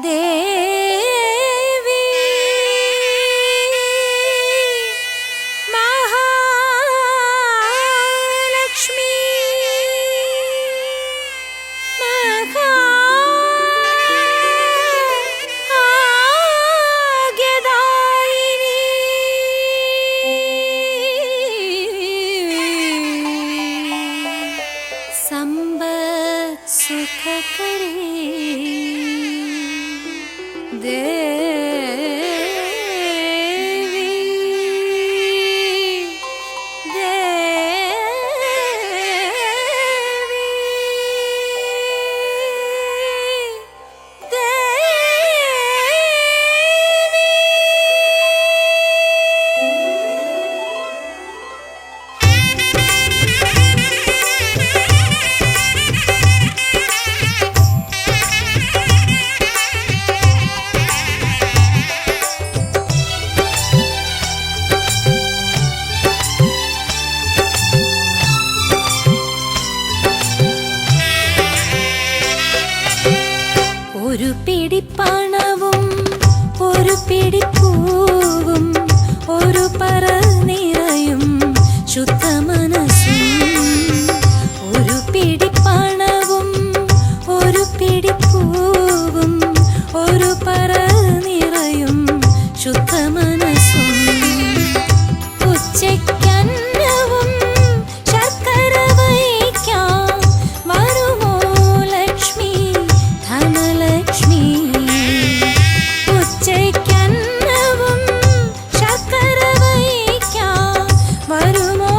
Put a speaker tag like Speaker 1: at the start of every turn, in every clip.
Speaker 1: ദേവി മഹാലക്ഷ്മി മഹാഭാഗ്യദായിനി സമ്പത് സുഖകരേ ദേവി ദേവി ഒരു പിടി പണവും ഒരു പിടി പൂവും ഒരു പറ നിറയും ശുദ്ധ മനസ്സും ഒരു പിടി പണവും ഒരു പിടി പൂവും ഒരു പറ നിറയും ശുദ്ധ മനസ്സും ഉച്ചയ്ക്കന്നവും ശർക്കര വയ്ക്കാം വരുമോ ലക്ഷ്മി ധനലക്ഷ്മി ഉച്ചയ്ക്കന്നവും ശർക്കര വയ്ക്കാം വരുമോ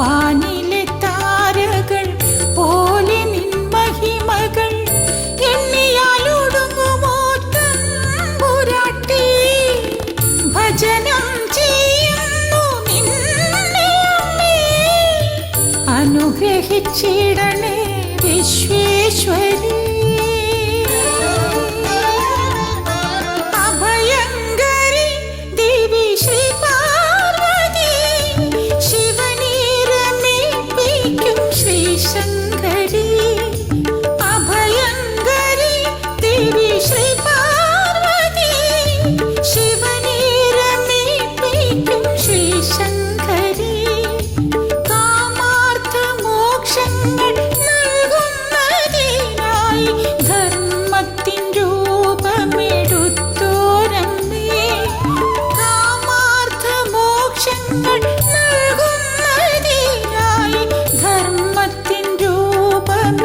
Speaker 2: വാനിലെ താരകൾ പോലെ നിൻ മഹിമകൾ എണ്ണിയാലൊടുങ്ങുമോ തമ്പുരാട്ടി. ഭജനം ചെയ്യുന്നു നിന്നെ അമ്മേ, അനുഗ്രഹിച്ചിടണേ വിശ്വേശ്വരി. അഭയങ്കരി ദേവി ശ്രീ പാർവതി, ശിവനെ രമിപ്പിക്കും ശ്രീ ശങ്കരി. അഭയങ്കരി ദേവി ശ്രീ പാർവതി, ശിവനെ രമിപ്പിക്കും ശ്രീ ശങ്കരി. കാമാർത്ഥ മോക്ഷങ്ങൾ നൽകുന്നതിനായി ധർമ്മത്തിൻ രൂപമെടുത്തോരമ്മേ. കാമാർത്ഥ മോക്ഷങ്ങൾ നൽകുന്നതിനായി ധർമ്മത്തിൻ രൂപമെടുത്തോരമ്മേ.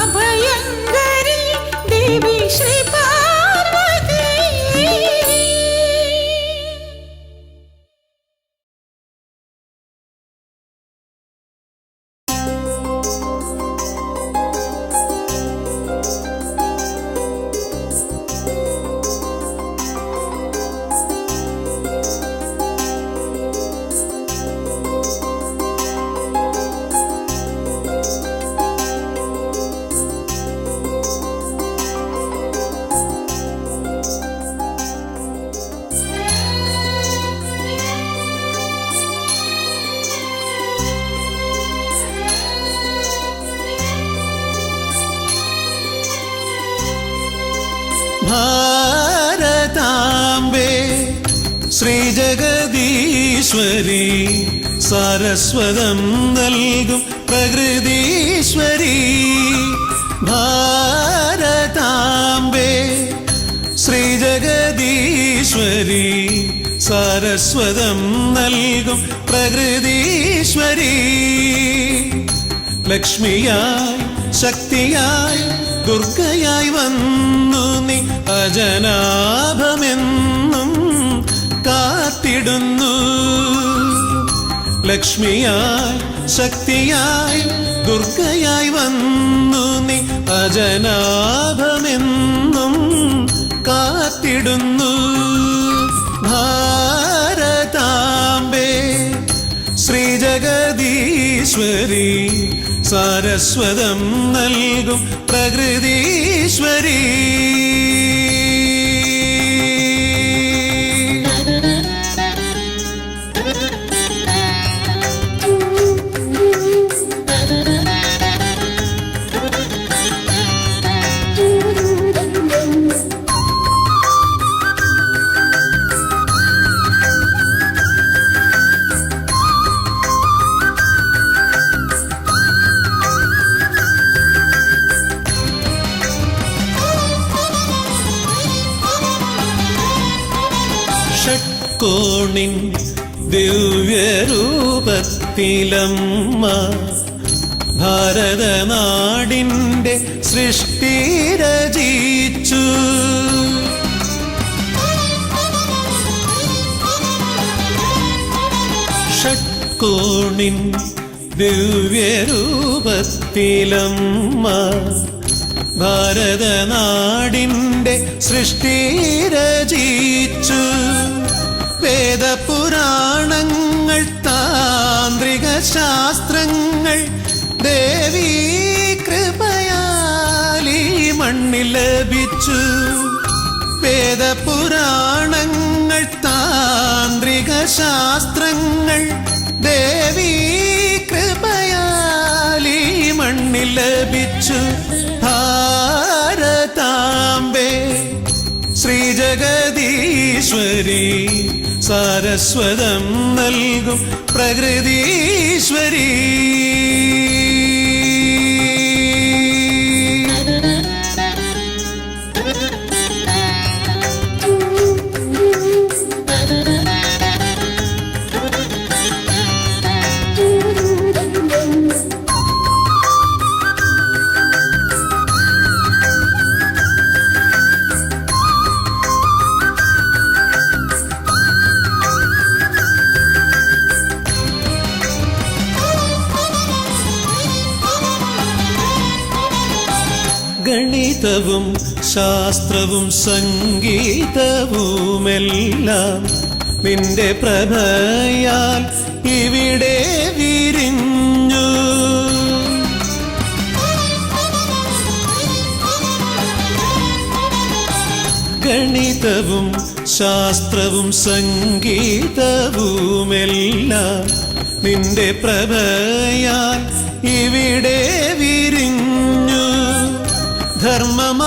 Speaker 2: അഭയങ്കരി ദേവി ശ്രീ പാർവതി.
Speaker 3: ഭാരതാംബേ ശ്രീജഗദീശ്വരി, സാരസ്വതം നൽകും പ്രകൃതീശ്വരി. ഭാരതാംബേ ശ്രീജഗദീശ്വരി, സാരസ്വതം നൽകും പ്രകൃതീശ്വരി. ലക്ഷ്മിയായി ശക്തിയായി ദുർഗയായി വന്നു നീ അജനാഭമെന്നും കാത്തിടുന്നു. ലക്ഷ്മിയായി ശക്തിയായി ദുർഗയായി വന്നു നീ അജനാഭമെന്നും കാത്തിടുന്നു. ഭാരതാംബേ ശ്രീജഗദീശ്വരി, സാരസ്വതം നൽകും പ്രകൃതീശ്വരി. ഷട്കോണിൻ ദിവ്യരൂപത്തിലമ്മ ഭാരതനാടിൻ്റെ സൃഷ്ടി രചിച്ചു. ഷട്കോണിൻ ദിവ്യരൂപത്തിലമ്മ ഭാരതനാടിൻ്റെ സൃഷ്ടി രചിച്ചു. വേദപുരാണങ്ങൾ താന്ത്രിക ശാസ്ത്രങ്ങൾ ദേവീ കൃപയാലീ മണ്ണിൽ ലഭിച്ചു. വേദപുരാണങ്ങൾ താന്ത്രിക ശാസ്ത്രങ്ങൾ ദേവീ കൃപയാലീ മണ്ണിൽ ലഭിച്ചു. ഭാരതാംബേ ശ്രീജഗദീശ്വരി, സാരസ്വതം നൽകും പ്രകൃതീശ്വരി. ഗണിതവും ശാസ്ത്രവും സംഗീതവുമെല്ലാം നിന്റെ പ്രഭയാൽ ഇവിടെ വിരിഞ്ഞു. ഗണിതവും ശാസ്ത്രവും സംഗീതവുമെല്ലാം നിന്റെ പ്രഭയാൽ ഇവിടെ വിരിഞ്ഞു. ധർമ്മമണികളാൽ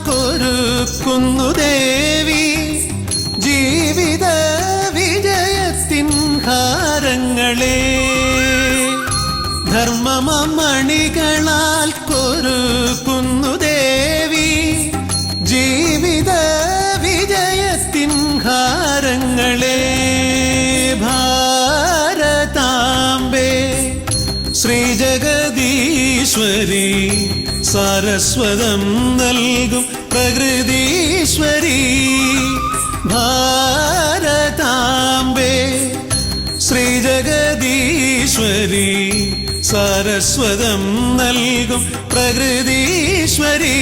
Speaker 3: കൊരുക്കുന്നു ദേവി ജീവിത വിജയത്തിൻ ഹാരങ്ങളെ. ധർമ്മമണികളാൽ കൊരുക്കുന്നു ദേവി ജീവിത വിജയത്തിൻ ഹാരങ്ങളെ. ഭാരതാംബേ ശ്രീജഗദീശ്വരി സാരസ്വതം നൽകും പ്രകൃതീശ്വരി. ഭാരതാംബേ ശ്രീജഗദീശ്വരി സാരസ്വതം നൽകും പ്രകൃതീശ്വരി.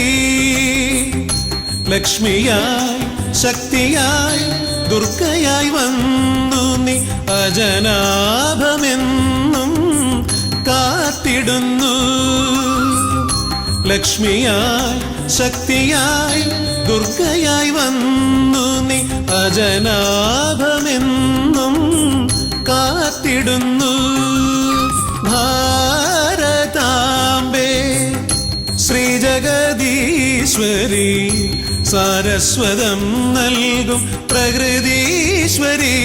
Speaker 3: ലക്ഷ്മിയായി ശക്തിയായി ദുർഗയായി വന്നു നീ അജനാഭമെന്നും കാത്തിടുന്നു. ലക്ഷ്മിയായി ശക്തിയായി ദുർഗയായി വന്നു നീ അജനാഭമെന്നും കാത്തിടുന്നു. ഭാരതാംബേ ശ്രീജഗദീശ്വരി സാരസ്വതം നൽകും പ്രകൃതീശ്വരി.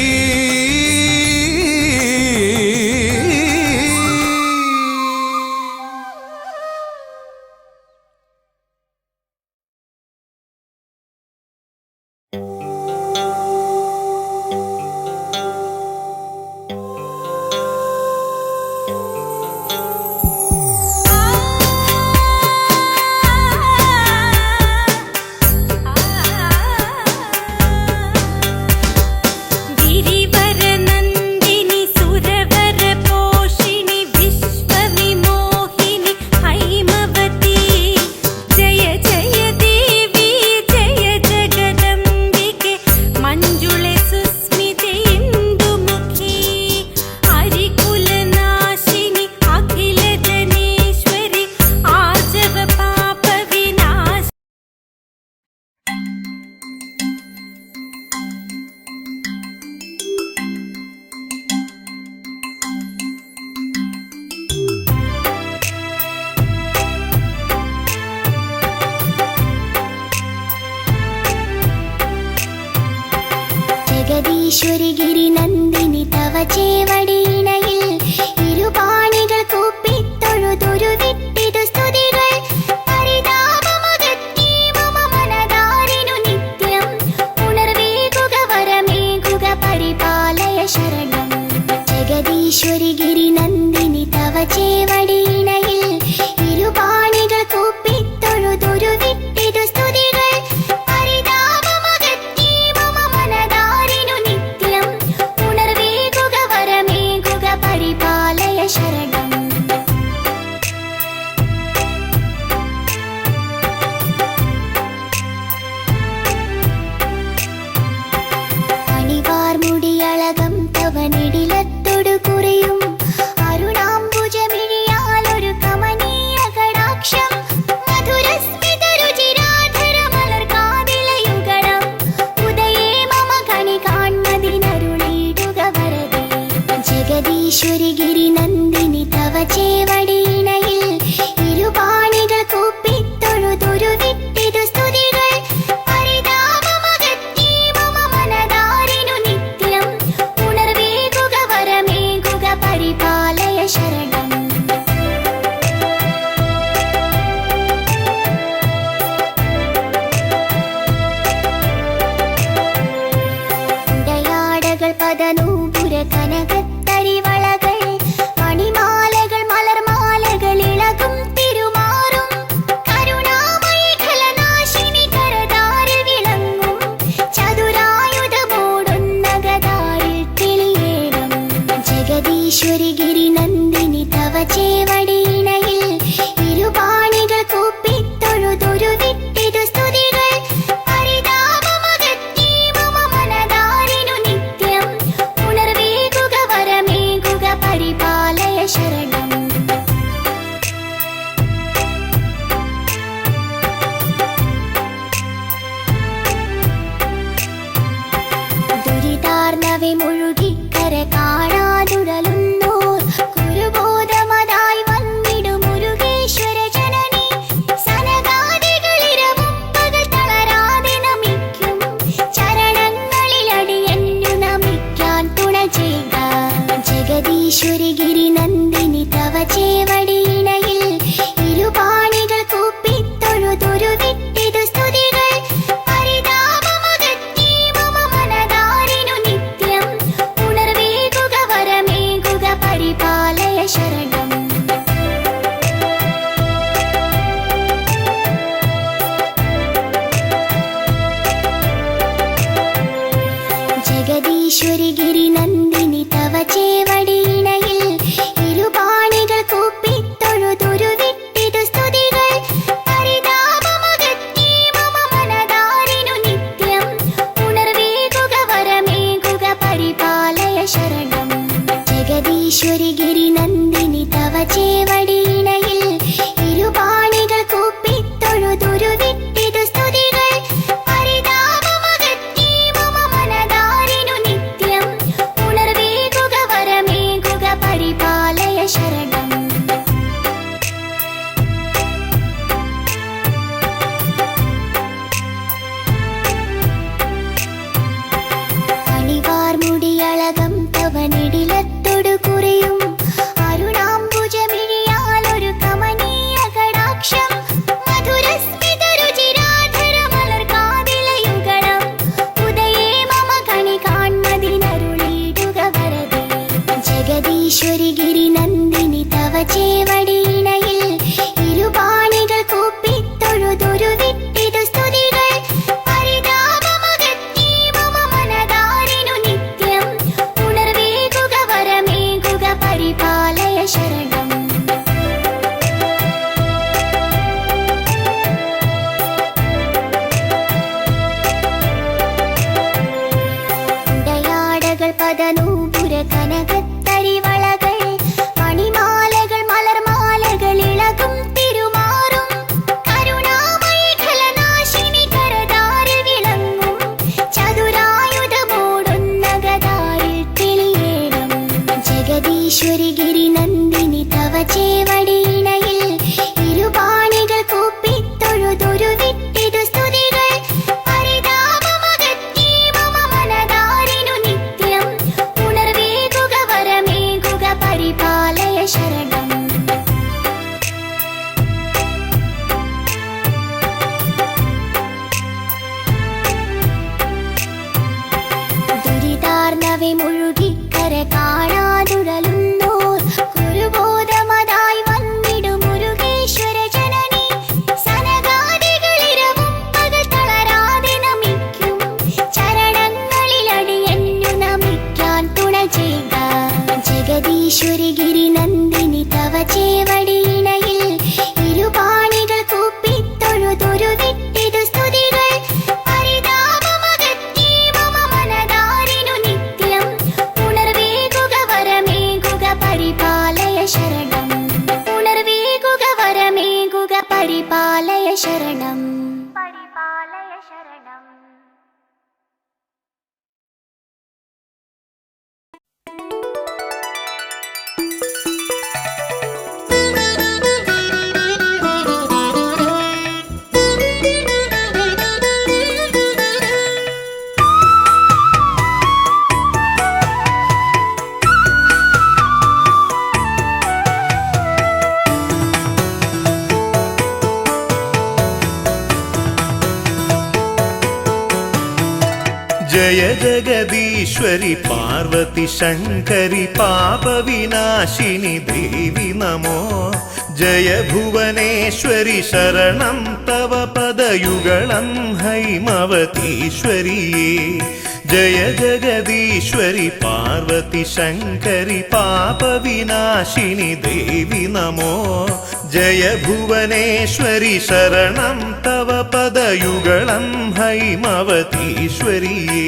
Speaker 4: ജഗദീശ്വരി ഗിരിനന്ദിനി തവ ചേവടിയിണയിൽ ഇരുപാണികൾ കൂപ്പിത്തൊഴുതൊരു വിട്ടിതു സ്തുതികൾ. പരിതാപമുദത്തി മമ മനതാരിനു നിത്യം ഉണർവേകുക വരമേകുക പരിപാലയ ശരണം. ജഗദീശ്വരി ഗിരിനന്ദിനി തവ ചേവടിയിണയിൽ ഇരുപാണികൾ കൂപ്പിത്തൊഴുതൊരു വിട്ടിതു സ്തുതികൾ. അണിവാർമുടിയളകം തവനിടിലത്തൊടു കുറിയും അരുണാംബുജമിഴിയാലൊരു കമനീയ കടാക്ഷം. മധുരസ്മിത രുചിരാധര മലർകാതിലയുഗണം ഉദയേ മമ കണി കാൺമതിനരുളിടുക വരദേ. ജഗദീശ്വരി ഗിരിനന്ദിനി തവ ചേവടിയിണയിൽ ഇരുപാണികൾ കൂപ്പിത്തൊഴുതൊരു വിട്ടിതു സ്തുതികൾ. പരിതാപമകറ്റി മമ മനതാരിനു നിത്യം ഉണർവേകുക വരമേകുക പരിപാലയ ശരണം. ഉടയാടകൾ പദനൂപുര കനകത്തരിവളകൾ മണിമാലകൾ മലർമാലകൾ ഇളകും തിരുമാറും കരുണാമയി ഖലനാശിനി കരതാരിൽ വിളങ്ങും ചതുരായുധമോടുന്ന ഗദാരിൽ തെളിയേണം. ജഗദീശ്വരി ഗിരിനന്ദിനി തവ ചേവടിയിണയിൽ ഇരുപാണികൾ ദുരിതാർണവെ മുഴുകിക്കര കാണാതുടലുന്നോർ കുരുബോധമതായി വന്നിടും മുരുകേശ്വര ജനനി സനകാദികളിരവും പകൽ തളരാതെ നമിക്കും ചരണങ്ങളിലടിയന്നു നമിക്കാൻ തുണ ചെയ്യുക ജഗദീശ്വരി ഗിരിനന്ദിനി തവ ചേവടിയിണയിൽ ഇരുപാണികൾ കൂപ്പിത്തൊഴുതൊരു വിട്ടിതു സ്തുതികൾ പരിതാപമകറ്റി മമ മനതാരിനു നിത്യം ഉണർവേകുക വരമേകുക പരിപാലയ ശരണം ജഗദീശ്വരി ഗിരിനന്ദിനി തവ ചേവടിയിണയിൽ ഇരുപാണികൾ കൂപ്പിത്തൊഴുതൊരു വിട്ടിതു സ്തുതികൾ പരിതാപമകറ്റി മമ മനതാരിനു നിത്യം ഉണർവേകുക വരമേകുക പരിപാലയ ശരണം ജഗദീശ്വരി ഗിരിനന്ദിനി തവ ചേവടിയിണയിൽ ഇരുപാണികൾ കൂപ്പിത്തൊഴുതൊരു വിട്ടിതു സ്തുതികൾ പരിതാപമകറ്റി മമ മനതാരിനു നിത്യം ഉണർവേകുക വരമേകുക പരിപാലയ ശരണം അണിവാർമുടിയളകം തവനിടിലത്തൊടു കുറിയും അരുണാംബുജമിഴിയാലൊരു കമനീയ കടാക്ഷം മധുരസ്മിത രുചിരാധര മലർകാതിലയുഗണം ഉദയേ മമ കണി കാൺമതിനരുളിയിടുക വരദേ ജഗദീശ്വരി ഗിരിനന്ദിനി തവ ചേവടിയിണയിൽ ഇരുപാണികൾ കൂപ്പിത്തൊഴുതൊരു വിട്ടിതു സ്തുതികൾ പരിതാപമകറ്റി മമ മനതാരിനു നിത്യം ഉണർവേകുക വരമേകുക പരിപാലയ ശരണം ഉടയാടകൾ പദനൂപുര കനകത്തരിവളകൾ മണിമാലകൾ മലർമാലകൾ ഇളകും തിരുമാറും കരുണാമയി ഖലനാശിനി കരതാരിൽ വിളങ്ങും ചതുരായുധമോടുന്ന ഗദാരിൽ തെളിയേണം ജഗദീശ്വരി ഗിരിനന്ദിനി തവ ചേവടിയിണയിൽ ഇരുപാണികൾ കൂപ്പിത്തൊഴുതൊരു വിട്ടിതു സ്തുതികൾ പരിതാപമകറ്റി മമ മനതാരിനു നിത്യം ഉണർവേകുക വരമേകുക പരിപാലയ ശരണം ദുരിതാർണവെ മുഴുകിക്കര കാണാതുടലുന്നോർ കുരുബോധമതായി വന്നിടും മുരുകേശ്വര ജനനി സനകാദികളിരവും പകൽ തളരാതെ നമിക്കും ചരണങ്ങളിലടിയന്നു നമിക്കാൻ തുണ ചെയ്യുക ജഗദീശ്വരി ഗിരിനന്ദിനി തവ ചേവടിയിണയിൽ ഇരുപാണികൾ കൂപ്പിത്തൊഴുതൊരു വിട്ടിതു സ്തുതികൾ പരിതാപമകറ്റി മമ മനതാരിനു നിത്യം ഉണർവേകുക വരമേകുക പരിപാലയ ശരണം ഉണർവേകുക വരമേകുക പരിപാലയ ശരണം പരിപാലയ ശരണം
Speaker 3: जय जगदीश्वरि पार्वती शङ्करि पापविनाशिनि देवि नमो जय भुवनेश्वरि शरणं तव पदयुगलं हैमवतीश्वरिये जय जगदीश्वरि पार्वती शङ्करि पापविनाशिनि देवि नमो जय भुवनेश्वरि शरणं तव पदयुगलं हैमवतीश्वरिये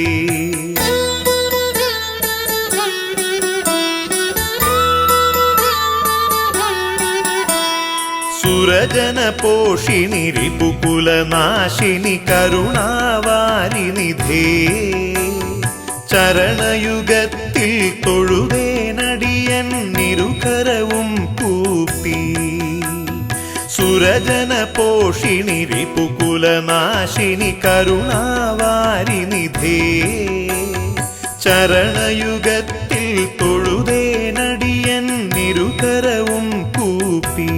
Speaker 3: सुरजनपोषिणि रिपुकुलनाशिनि करुणावारिनिधे ചരണയുഗത്തിൽ തൊഴുതേനടിയൻ നിരുകരവും കൂപ്പി സുരജന പോഷിണി റിപുകുലനാശിനി കരുണാവാരിനിധേ ചരണയുഗത്തിൽ തൊഴുതേനടിയൻ നിരുകരവും കൂപ്പി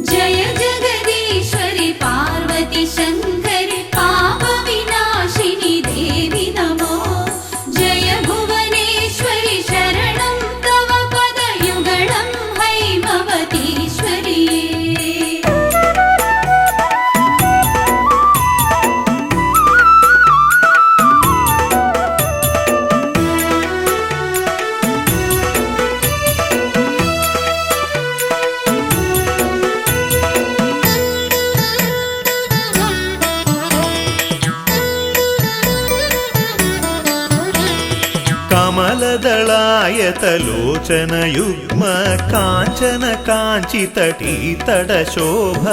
Speaker 1: जय जगदीश्वरि पार्वती शङ्करि पापविनाशिनि देवि नमो जय भुवनेश्वरि शरणं तव पदयुगलं हैमवतीश्वरि
Speaker 3: കമലദളായതലോചനയുഗ്മ കാഞ്ചന കാഞ്ചിതടീതടശോഭ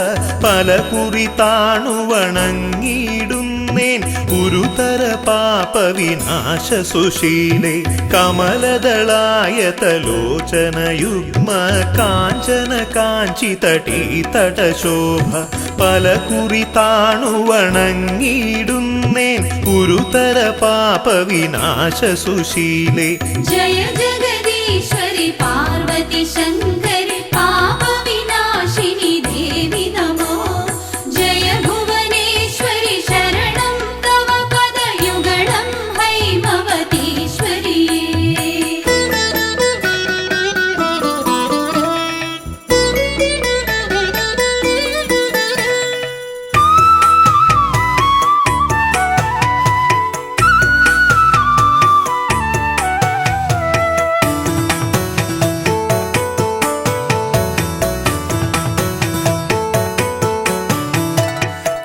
Speaker 3: പലകുറി താണുവണങ്ങിയിടുന്നേൻ ഗുരുതര പാപവിനാശ സുശീലേ കമലദളായതലോചനയുഗ്മ കാഞ്ചന കാഞ്ചിതടീതടശോഭ പലകുറി താണുവണങ്ങിയിടുന്നേൻ ഗുരുതര പാപവിനാശ സുശീലേ
Speaker 1: जय जगदीश्वरि पार्वती शङ्करि पापविनाशिनि देवि नमो जय भुवनेश्वरि शरणं तव पदयुगलं हैमवतीश्वरि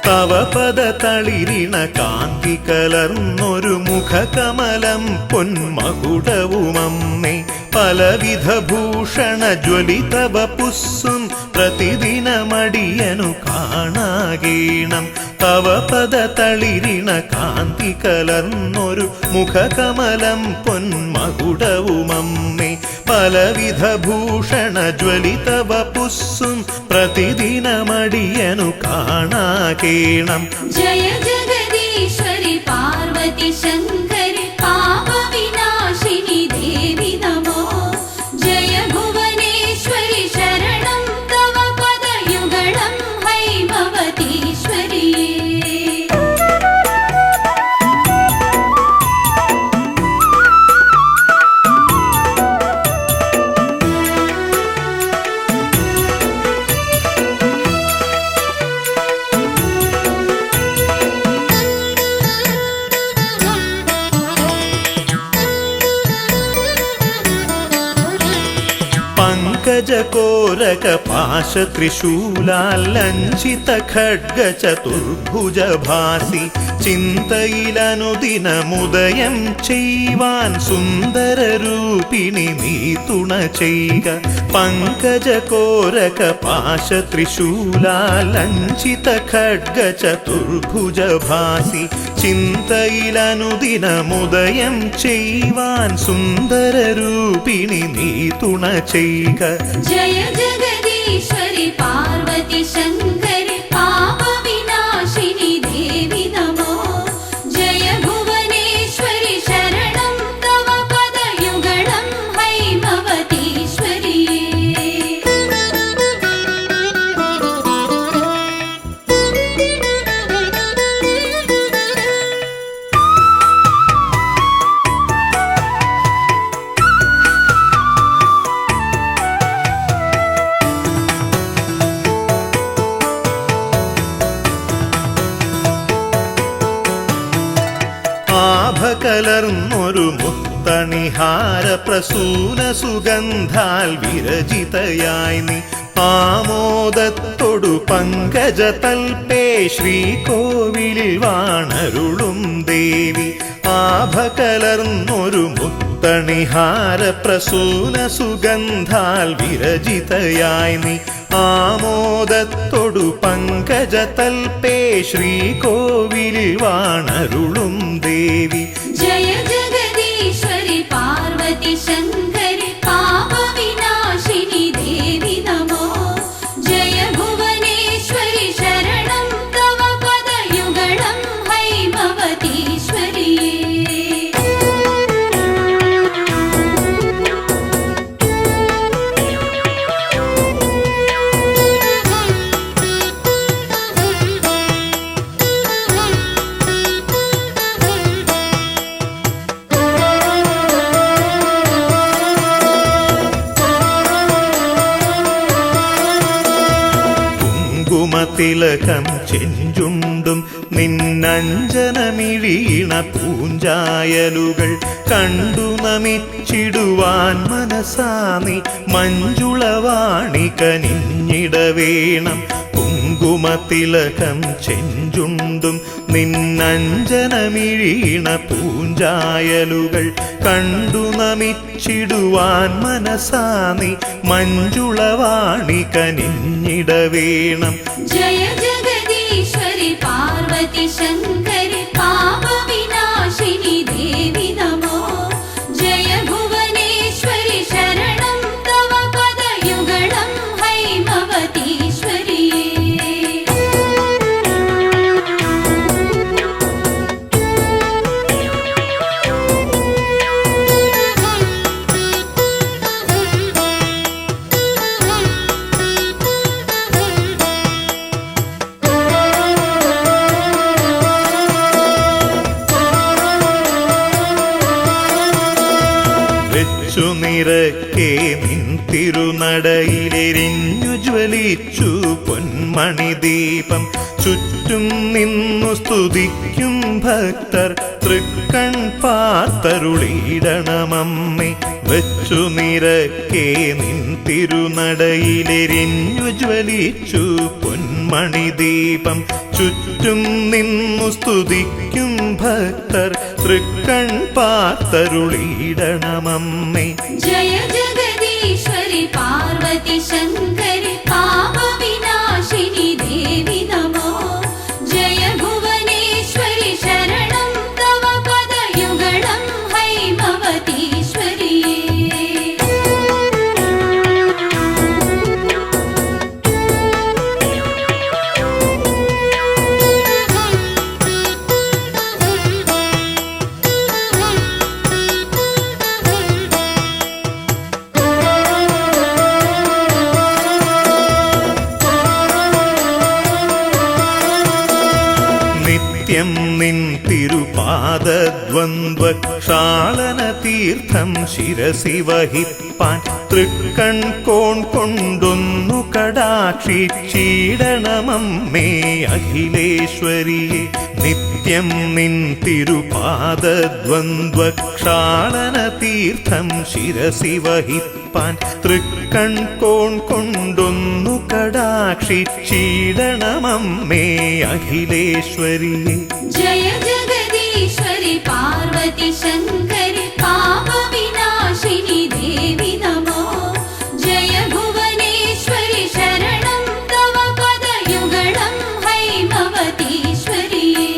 Speaker 3: തവ പദ തളിരിണ കാന്തി കലർന്നൊരു മുഖകമലം പൊന്മകുടവുമമ്മേ പലവിധ ഭൂഷണ ജ്വലിതവ പുസ്സും പ്രതിദിനമടിയനു കാണാകേണം തവ പദ തളിരിണ കാന്തി കലർന്നൊരു മുഖകമലം പൊന്മകുടവുമമ്മേ പലവിധ ഭൂഷണ ജ്വലിതവ പുസ്സും പ്രതിദിനമടിയനു കാണാകേണം
Speaker 1: जय जगदीश्वरि पार्वती शङ्करि पापविनाशिनि देवि नमो जय भुवनेश्वरि शरणं तव पदयुगलं हैमवतीश्वरि
Speaker 3: പങ്കജകോരക പാശ ത്രിശൂലാലഞ്ചിത ഖഡ്ഗ ചതുർഭുജഭാസി ചിന്തയിലനുദിനമുദയം ചെയ്യുവാൻ സുന്ദരരൂപിണി നീ തുണ ചെയ്യുക പങ്കജകോരക പാശ ത്രിശൂലാലഞ്ചിത ഖഡ്ഗ ചതുർഭുജഭാസി ചിന്തയിലനുദിനമുദയം ചെയ്യുവാൻ സുന്ദരരൂപിണി നീ തുണ ചെയ്യുക
Speaker 1: जय जगदीश्वरि पार्वती शङ्करि पापविनाशिनि देवि नमो जय भुवनेश्वरि शरणं तव पदयुगलं हैमवतीश्वरि
Speaker 3: കലർന്നൊരു മുത്തണിഹാര പ്രസൂന സുഗന്ധാൽ വിരചിതയായി നീ ആമോദത്തൊടു പങ്കജ തൽപേ ശ്രീകോവിലിൽ വാണരുളും ദേവി ആഭകലർന്നൊരു മുത്തണിഹാര പ്രസൂന സുഗന്ധാൽ വിരചിതയായി നീ ആമോദത്തൊടു പങ്കജ തൽപേ ശ്രീകോവിലിൽ വാണരുളും ദേവി
Speaker 1: जय
Speaker 3: തിലകം ചെഞ്ചുണ്ടും നിന്നഞ്ജനമിഴീണ പൂഞ്ചായലുകൾ കണ്ടു നമിച്ചിടുവാൻ മനസാനി മഞ്ജുളവാണി കനിഞ്ഞിടവേണം. കുങ്കുമത്തിലകം ചെഞ്ചുണ്ടും നിന്നഞ്ജനമിഴീണ പൂഞ്ചായലുകൾ കണ്ടു നമിച്ചിടുവാൻ മനസാനി മഞ്ജുളവാണി കനിഞ്ഞിടവേണം.
Speaker 1: ജയ ജഗദീശ്വരി പാർവതി ശങ്കരി പാപവിനാശിനി ദേവി നമോ. ജയ ഭുവനേശ്വരി ശരണം തവ പദയുഗളം ഹൈമവതീശ്വരിയേ.
Speaker 3: നിറക്കെ നിൻ തിരുനടയിലെരിഞ്ഞു ജ്വലിച്ചു പൊന്മണി ദീപം. ചുറ്റും നിന്നു സ്തുതിക്കും ഭക്തർ തൃക്കൺ പാർത്തരുളിയിടണമമ്മേ. വെച്ചു നിറക്കെ നിൻ തിരുനടയിലെരിഞ്ഞു ജ്വലിച്ചു പൊന്മണി ദീപം. ചുറ്റും നിന്നു സ്തുതിക്കും ഭക്തർ തൃക്കൺ പാർത്തരുളിയിടണമമ്മേ.
Speaker 1: ജയ ജഗദീശ്വരി പാർവതി ശങ്കരി പാപവിനാശിനി ദേവി നമോ. ജയ ഭുവനേശ്വരി ശരണം തവ പദയുഗളം ഹൈമവതീശ്വരിയേ.
Speaker 3: നിത്യം നിൻ തിരുപാദദ്വന്ദ്വക്ഷാളന തീർത്ഥം ശിരസി വഹിപ്പാൻ തൃക്കൺ കോൺ കൊണ്ടൊന്നു കടാക്ഷിച്ചിടണമമ്മേ അഖിലേശ്വരിയെ. നിത്യം നിൻ തിരുപാദദ്വന്ദ്വക്ഷാളന തീർത്ഥം ശിരസി വഹിപ്പാൻ തൃക്കൺ കോൺ കൊണ്ടൊന്നു കടാക്ഷിച്ചിടണമമ്മേ അഖിലേശ്വരിയെ.
Speaker 1: ജയ ജഗദീശ്വരി പാർവതി ശങ്കരി പാപവിനാശിനി ദേവി നമോ. ജയ ഭുവനേശ്വരി ശരണം തവ പദയുഗളം ഹൈമവതീശ്വരിയേ.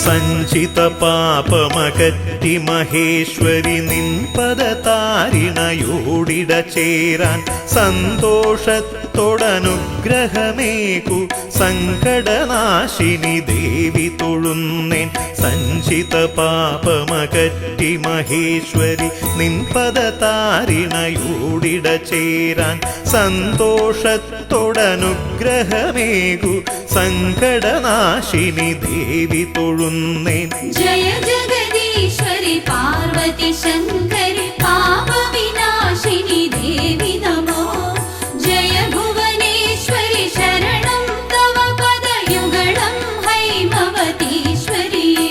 Speaker 3: സഞ്ചിത പാപമകറ്റി മഹേശ്വരി നിൻ പദതാരിണയോടിട ചേരാൻ സന്തോഷത്തോടനുഗ്രഹമേകു സങ്കടനാശിനി ദേവി തൊഴുന്നേൻ. സഞ്ചിത പാപമകറ്റി മഹേശ്വരി നിൻ പദതാരിണയോടിട ചേരാൻ സന്തോഷത്തോടനുഗ്രഹമേകു സങ്കടനാശിനി ദേവി തൊഴുന്നേൻ.
Speaker 1: ജയ ജഗദീശ്വരി പാർവതി ശങ്കരി പാപവിനാശിനി ദേവി നമോ. ജയ ഭുവനേശ്വരി ശരണം തവ പദയുഗളം ഹൈമവതീശ്വരിയേ.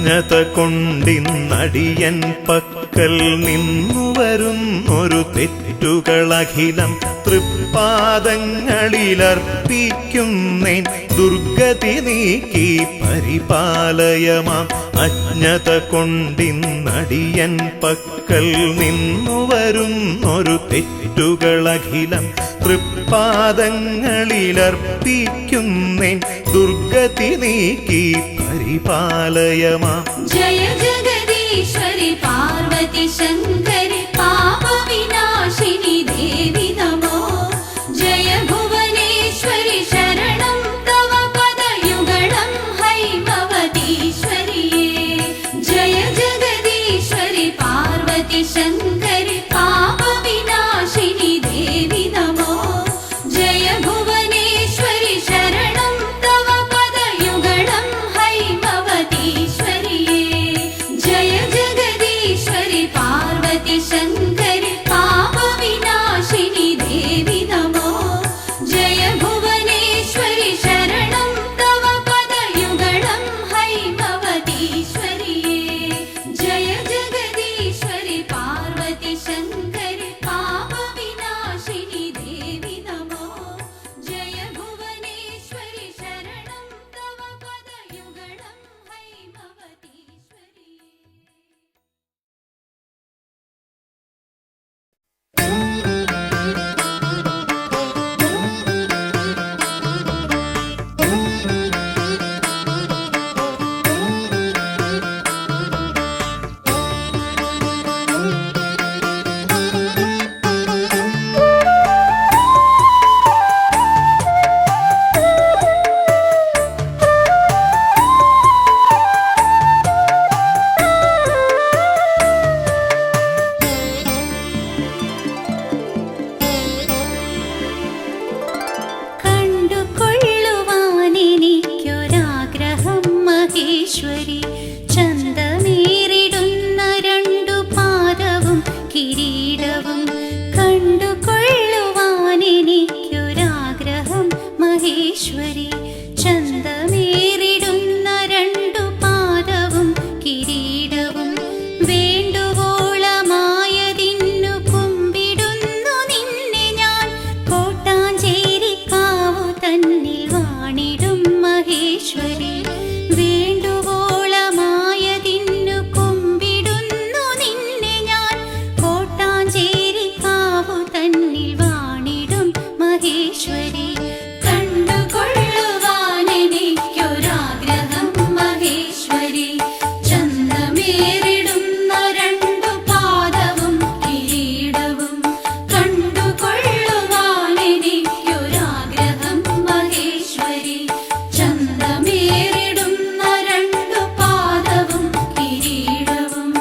Speaker 3: അജ്ഞത കൊണ്ടിന്നടിയൻ പക്കൽ നിന്നു വരുന്നൊരു തെറ്റുകളഖിലം തൃപ്പാദങ്ങളിലർപ്പിക്കുന്നേൻ ദുർഗതി നീക്കി പരിപാലയമാം. അജ്ഞത കൊണ്ടിന്നടിയൻ പക്കൽ നിന്നു വരുന്നൊരു തെറ്റുകളഖിലം തൃപ്പാദങ്ങളിലർപ്പിക്കുന്നേൻ ദുർഗതി നീക്കി പരിപാലയമാം.
Speaker 1: जय जगदीश्वरि पार्वती शङ्करि पापविनाशिनि देवि नमो. जय भुवनेश्वरि शरणं तव पदयुगलं हैमवतीश्वरिये. जय जगदीश्वरि पार्वती शङ्करि पापविनाशिनि देवि नमो. जय भुवनेश्वरि शरणं तव पदयुगलं हैमवतीश्वरिये. जय जगदीश्वरि पार्वती शङ्करि पापविनाशिनि देवि नमो. जय भुवनेश्वरि शरणं तव पदयुगलं हैमवतीश्वरिये. जय जगदीश्वरि पार्वती शङ्करि पापविनाशिनि देवि नमो. जय भुवनेश्वरि शरणं तव पदयुगलं हैमवतीश्वरिये. കണ്ടുകൊള്ളുവാനെനിക്കൊരാഗ്രഹം മഹേശ്വരി. ചന്തമേറിടുന്ന രണ്ടു പാദവും കിരീടവും. കണ്ടുകൊള്ളുവാനെനിക്കൊരാഗ്രഹം മഹേശ്വരി. ചന്തമേറിടുന്ന രണ്ടു പാദവും കിരീടവും. വേണ്ടുവോളമായതിന്നു കുമ്പിടുന്നു നിന്നെ ഞാൻ. കോട്ടാഞ്ചേരിക്കാവു തന്നിൽ വാണിടും മഹേശ്വരി. വേണ്ടുവോളമായതിന്നു കുമ്പിടുന്നു നിന്നെ ഞാൻ. കോട്ടാഞ്ചേരിക്കാവു തന്നിൽ വാണിടും മഹേശ്വരി. കണ്ടുകൊള്ളുവാനെനിക്കൊരാഗ്രഹം മഹേശ്വരി. ചന്തമേറിടുന്ന രണ്ടു പാദവും കിരീടവും. കണ്ടുകൊള്ളുവാനെനിക്കൊരാഗ്രഹം മഹേശ്വരി. ചന്തമേറിടുന്ന രണ്ടു പാദവും കിരീടവും.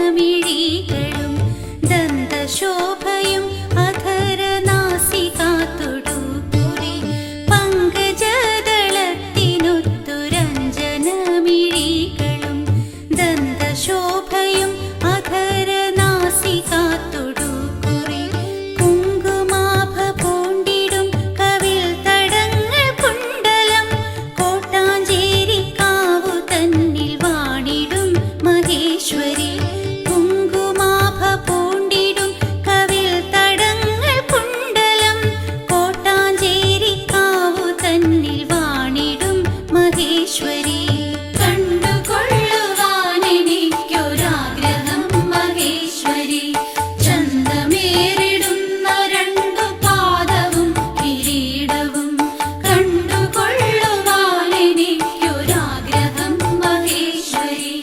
Speaker 1: പങ്കജദളത്തിനൊത്തുരഞ്ജനമിഴികളും ദന്തശോഭയും അധരനാസികാതൊടുകുറി. പങ്കജദളത്തിനൊത്തുരഞ്ജനമിഴികളും ദന്തശോഭയും അധരനാസികാതൊടുകുറി. കുങ്കുമാഭ പൂണ്ടിടും കവിൾ തടങ്ങൾ കുണ്ടലം. കോട്ടാഞ്ചേരിക്കാവു തന്നിൽ വാണിടും മഹേശ്വരി. കുങ്കുമാഭ പൂണ്ടിടും കവിൾ തടങ്ങൾ കുണ്ടലം. കോട്ടാഞ്ചേരിക്കാവു തന്നിൽ വാണിടും മഹേശ്വരി. കണ്ടുകൊള്ളുവാനെനിക്കൊരാഗ്രഹം മഹേശ്വരി. ചന്തമേറിടുന്ന രണ്ടു പാദവും കിരീടവും. കണ്ടുകൊള്ളുവാനെനിക്കൊരാഗ്രഹം മഹേശ്വരി.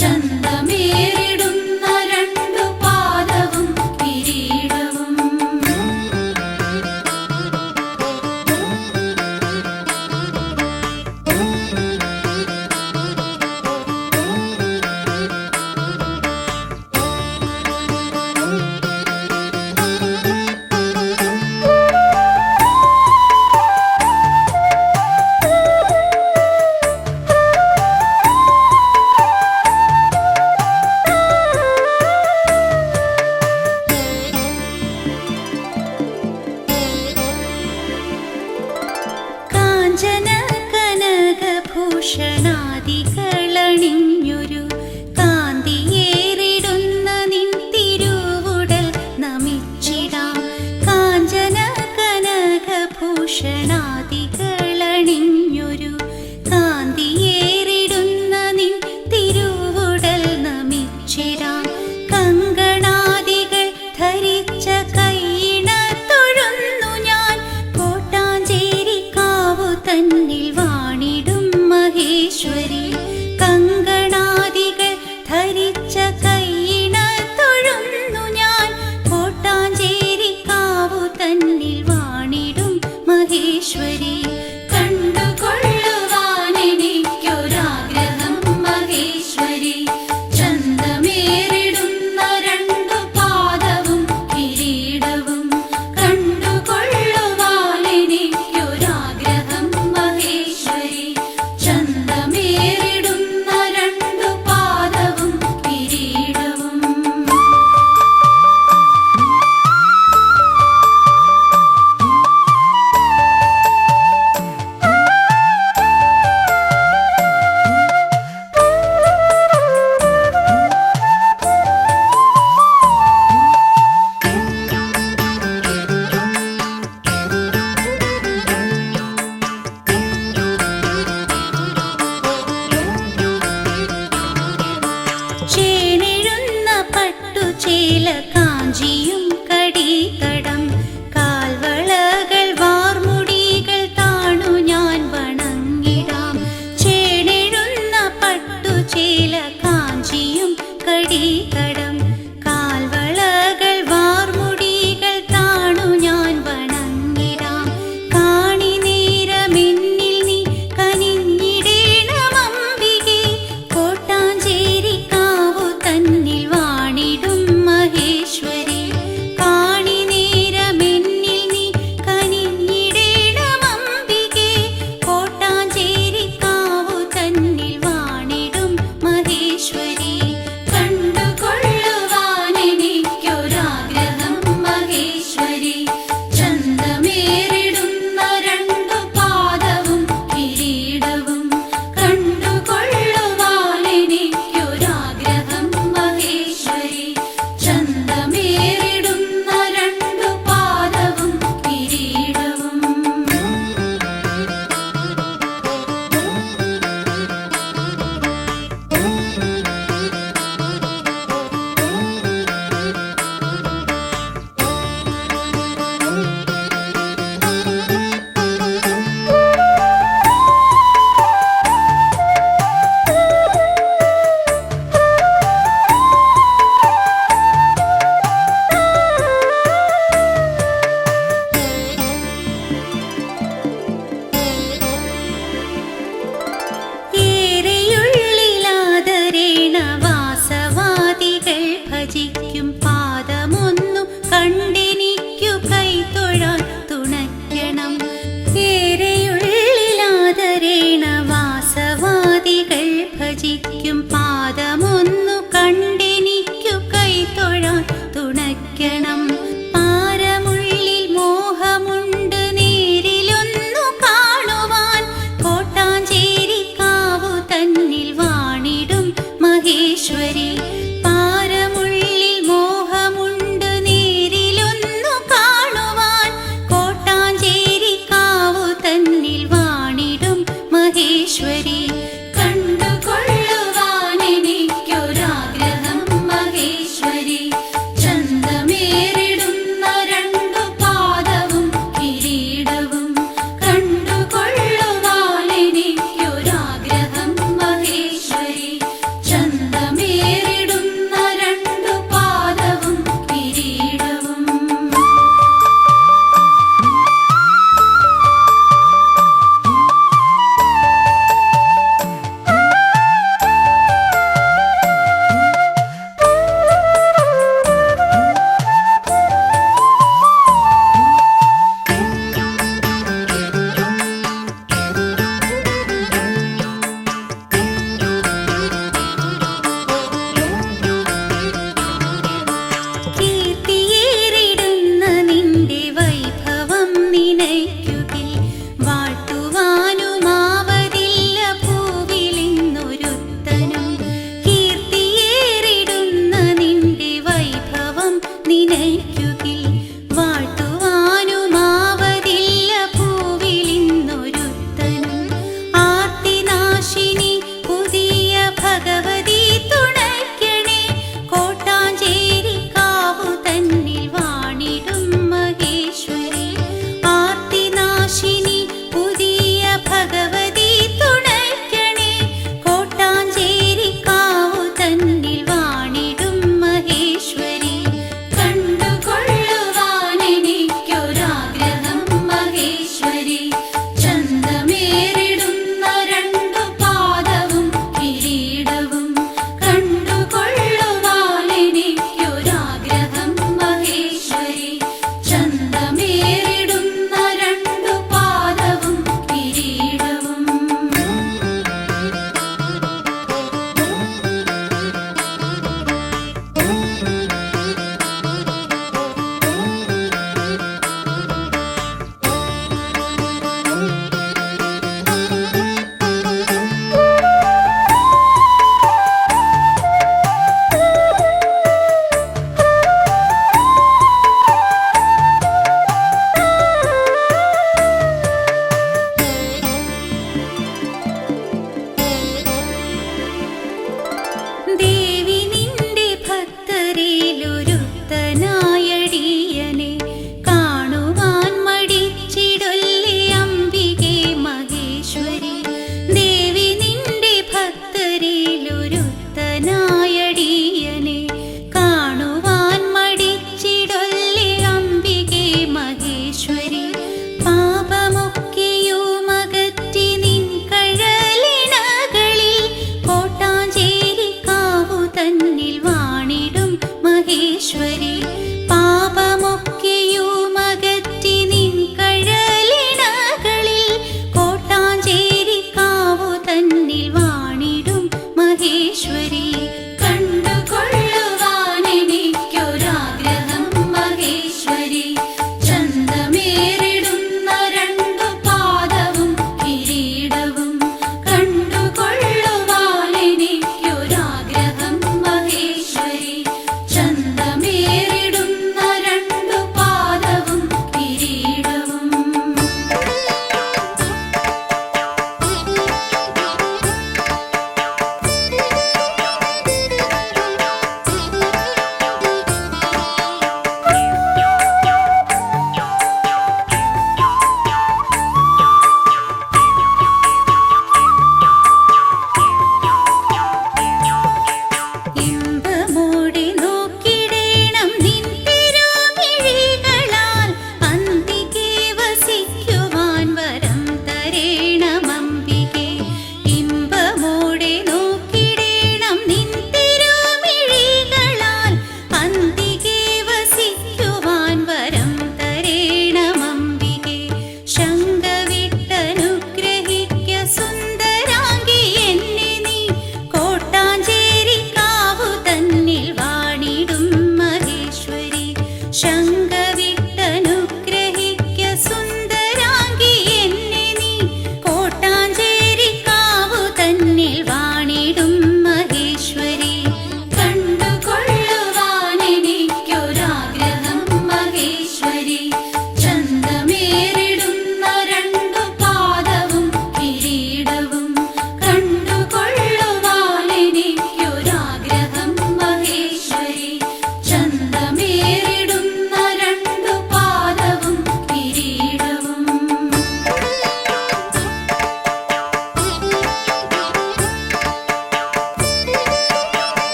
Speaker 1: ചന്തമേറിടുന്ന രണ്ടു പാദവും കിരീടവും.
Speaker 2: ഭൂഷണാദികളണിഞ്ഞൊരു കാന്തിയേറിടുന്ന നിൻ തിരുവുടൽ നമിച്ചിടാം. കാഞ്ചന കനക ഭൂഷണാദികളണിഞ്ഞൊരു കാന്തിയേറിടുന്ന നിൻ തിരുവുടൽ നമിച്ചിടാം. കങ്കണാദികൾ ധരിച്ച കൈയിണ തൊഴുന്നു ഞാൻ. കോട്ടാഞ്ചേരിക്കാവു തന്നിൽ വാണിടും മഹേശ്വരി. കങ്കണാദി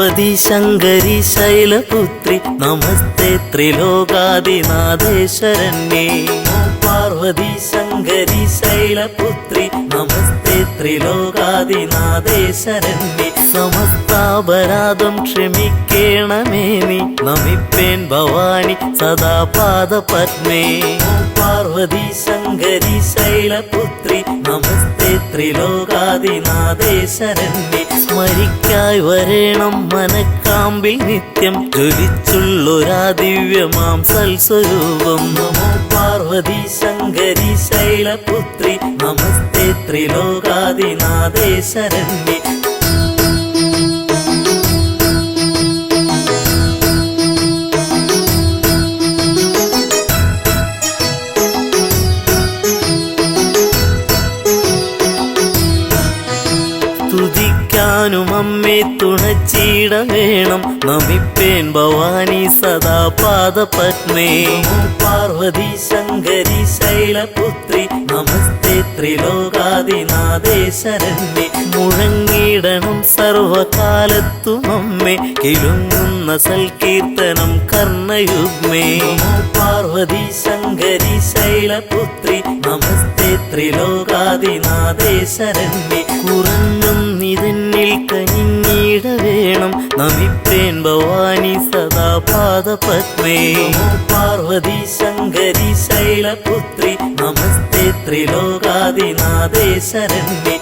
Speaker 5: പാർവതി ശങ്കരി ശൈലപുത്രി നമസ്തേ ത്രിലോകാദിനാഥേ ശരണ്യേ. പാർവതി ശങ്കരി ശൈലപുത്രി നമസ്തേ ത്രിലോകാദിനാഥേ ശരണ്യേ. സമസ്താപരാധം ക്ഷമിക്കേണമേ നീ നമിപ്പേൻ ഭവാനി സദാ പാദപത്മേ. പാർവതി ശങ്കരി ശൈലപുത്രി നമസ്തേ ത്രിലോകാദിനാഥേ ശരണ്യേ. സ്മരിക്കായി വരേണം മനക്കാമ്പിൽ നിത്യം ജ്വലിച്ചുള്ളൊരാ ദിവ്യമാം സൽസ്വരൂപം. നമോ പാർവതി ശങ്കരി ശൈലപുത്രി നമസ്തേ ത്രിലോകാദിനാഥേ ശരണ്യേ. സ്തുതിക്കാനും അമ്മേ തുണച്ചിട വേണം നമിപ്പേൻ ഭവാനി സദാ പാദപത്മേ. പാർവതി ശങ്കരി ശൈലപുത്രി നമസ്തേ ത്രിലോകാദിനാഥേ ശരണ്യേ. മുഴങ്ങിടണം സർവകാലത്തും അമ്മേ കിലുങ്ങുന്ന സൽകീർത്തനം കർണയുഗ്മേ. പാർവതി ശങ്കരി ശൈലപുത്രി നമസ്തേ ത്രിലോകാദിനാഥേ ശരണ്യേ. കുറഞ്ഞും നിതന്നിൽ കനിഞ്ഞിട വേണം നമിപ്പേൻ ഭവാനി സദാ പാദപത്മേ. പാർവതി ശങ്കരി ശൈലപുത്രി നമസ്തേ ത്രിലോകാദിനാഥേ ശരണ്യേ.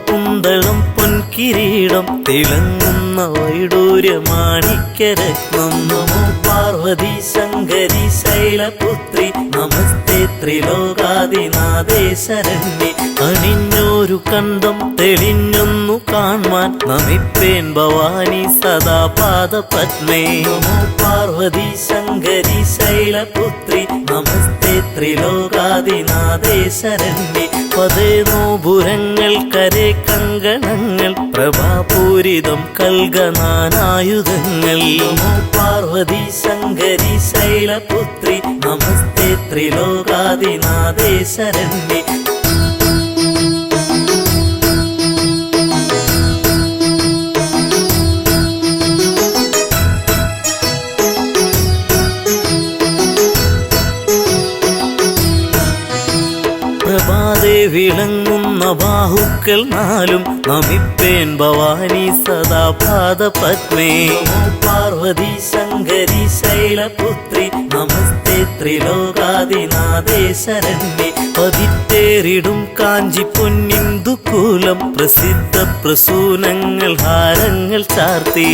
Speaker 5: കുന്തളം പൊൻകിരീടം തിളങ്ങുന്ന വൈഡൂര്യമാണിക്യരത്നം. നമോ പാർവതി ശങ്കരി ശൈലപുത്രി നമസ്തേ ത്രിലോകാദിനാഥേ ശരണ്യേ. അണിഞ്ഞോരു കണ്ടം തെളിഞ്ഞൊന്നു കാൺമാൻ നമിപ്പേൻ ഭവാനി സദാ പാദപത്മേ. നമോ പാർവതി ശങ്കരി ശൈലപുത്രി നമസ്തേ ത്രിലോകാദിനാഥേ ശരണ്യേ. പതേനോപുരങ്ങൾ കരേ കങ്കണങ്ങൾ പ്രഭാപൂരിതം കൽഗനാനായുധങ്ങൾ. നമോ പാർവതി ശങ്കരി ശൈലപുത്രി നമസ്തേ ത്രിലോകാദിനാഥേ ശരണ്യേ. പ്രഭാതേ വിളങ്ങുന്ന ബാഹുക്കൾ നാലും നമിപ്പേൻ ഭവാനി സദാ പാദപത്മേ. പാർവതി ശങ്കരി ശൈലപുത്രി നമസ്തേ ത്രിലോകാദിനാഥേ ശരണ്യേ. പതിത്തേറിടും കാഞ്ചി പൊന്നിന്ദുകൂലം പ്രസിദ്ധ പ്രസൂനങ്ങൾ ഹാരങ്ങൾ ചാർത്തി.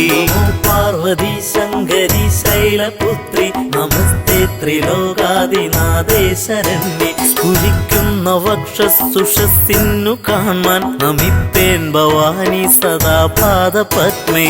Speaker 5: പാർവതി ശങ്കരി ശൈലപുത്രി നമസ്തേ ത്രിലോകാദിനാഥേ ശരണ്യേ. സ്ഫുരിക്കുന്ന വക്ഷസുഷസ്സിന്നു കാണാൻ നമിപ്പേൻ ഭവാനി സദാ പാദപത്മേ.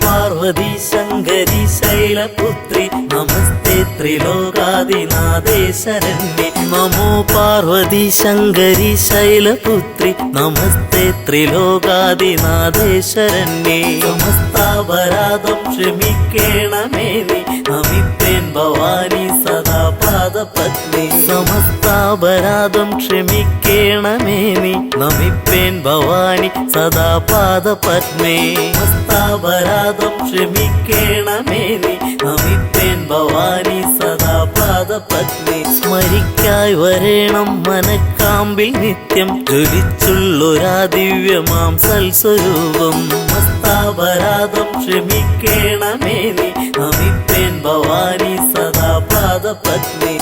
Speaker 5: പാർവതി ശങ്കരി ശൈലപുത്രി നമസ്തേ ത്രിലോകാദിനാഥേ ശരണ്യേ. നമോ പാർവതി ശങ്കരി ശൈലപുത്രി നമസ്തേ ത്രിലോകാദിനാഥേ ശരണ്യേ. സമസ്താപരാധം ക്ഷമിക്കേണമേ നീ നമിപ്പേൻ ഭവാനി സദാ പാദപത്മേ. സമസ്താപരാധം ക്ഷമിക്കേണമേ നീ നമിപ്പേൻ ഭവാനി സദാ പാദപത്മേ. സമസ്താപരാധം ക്ഷമിക്കേണമേ നീ നമിപ്പേൻ ഭവാനി സദാ പാദപത്മേ. സ്മരിക്കായി വരേണം മനക്കാമ്പിൽ നിത്യം ജ്വലിച്ചുള്ളൊരാ ദിവ്യമാം സൽസ്വരൂപം. സമസ്താപരാധം ക്ഷമിക്കേണമേ നീ നമിപ്പേൻ ഭവാനി സദാ പാദപത്മേ.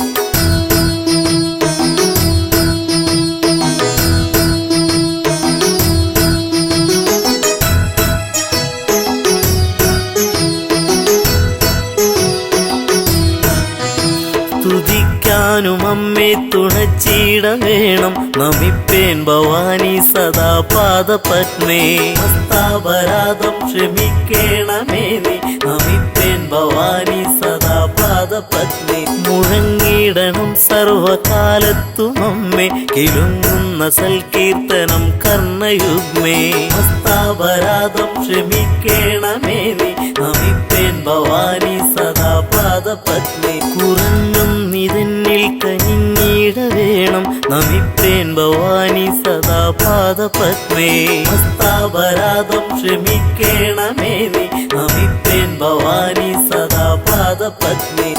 Speaker 5: സ്തുതിക്കാനും അമ്മേ തുണച്ചിട വേണം നമിപ്പേൻ ഭവാനി സദാ പാദപത്മേ. സമസ്താപരാധം ക്ഷമിക്കേണമേ നീ നമിപ്പേൻ ഭവാനി സദാ പാദ പാദപത്നി മുഴങ്ങിടണം സർവകാലത്തും അമ്മേ കിലുങ്ങുന്ന സൽകീർത്തനം കർണയുഗ്മേ ഹസ്താപരാധം ക്ഷമിക്കേണമേ നീ നമിപ്പേൻ ഭവാനി സദാ പാദപത്നി കുറഞ്ഞും നിതന്നിൽ കനിഞ്ഞിട വേണം നമിപ്പേൻ ഭവാനി സദാ പാദപത്മേ ഹസ്താപരാധം ക്ഷമിക്കേണമേ നീ നമിപ്പേൻ ഭവാനി സദാ പാദപത്മേ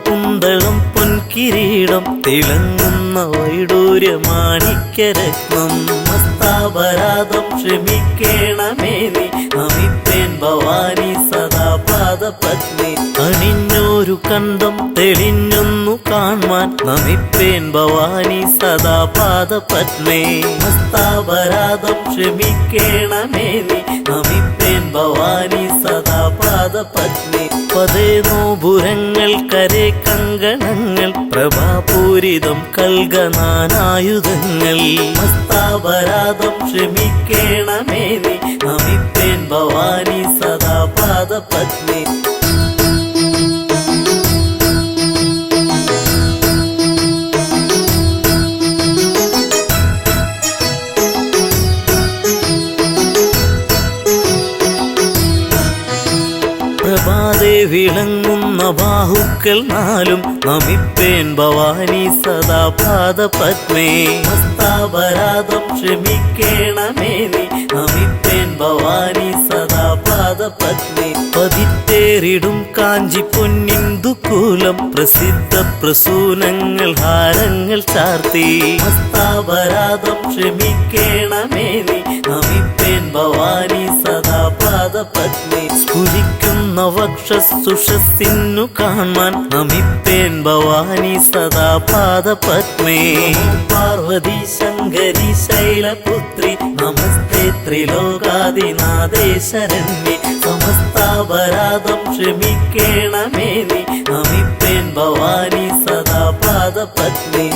Speaker 5: കുന്തളം പൊൻകിരീടം തിളങ്ങുന്ന വൈഡൂര്യമാണിക്യരത്നം ഹസ്താപരാധം ക്ഷമിക്കേണമേ നീ നമിപ്പേൻ ഭവാനി സദാ പാദപത്നി അണിഞ്ഞൊരു കണ്ടം തെളിഞ്ഞൊന്നു കാൺമാൻ നമിപ്പേൻ ഭവാനി സദാ പാദപത്മേ ഹസ്താപരാധം ക്ഷമിക്കേണമേ നീ നമിപ്പേൻ ഭവാനി സദാ പാദപത്നി പതേ നോപുരങ്ങൾ കരേ കങ്കണങ്ങൾ പ്രഭാപൂരിതം കൽഗനാനായുധങ്ങൾ ഹസ്താപരാധം ക്ഷമിക്കേണമേ നീ നമിപ്പേൻ ഭവാനി സദാ പാദപത്നി പ്രഭാതേ വിളങ്ങുന്ന ബാഹുക്കൾ നാലും നമിപ്പേൻ ഭവാനി സദാ പാദപത്മേ ഹസ്താപരാധം ക്ഷമിക്കേണമേ നീ നമിപ്പേൻ ഭവാനി സദാ പാദപത്മേ പതിത്തേറിടും കാഞ്ചി പൊന്നിന്ദുകൂലം പ്രസിദ്ധ പ്രസൂനങ്ങൾ ഹാരങ്ങൾ ചാർത്തി ഹസ്താപരാധം ക്ഷമിക്കേണമേ നീ നമിപ്പേൻ ഭവാനി സദാ പാദപത്മേ സ്ഫുരിക്കുന്ന വക്ഷസുഷസ്സിന്നു കാണാൻ നമിപ്പേൻ ഭവാനി സദാ പാദപത്മേ പാർവതി ശങ്കരി ശൈലപുത്രി നമസ്തേ ത്രിലോകാദിനാഥേ ശരണ്യേ സമസ്താപരാധം ക്ഷമിക്കേണമേ നീ നമിപ്പേൻ ഭവാനി സദാ പാദപത്മേ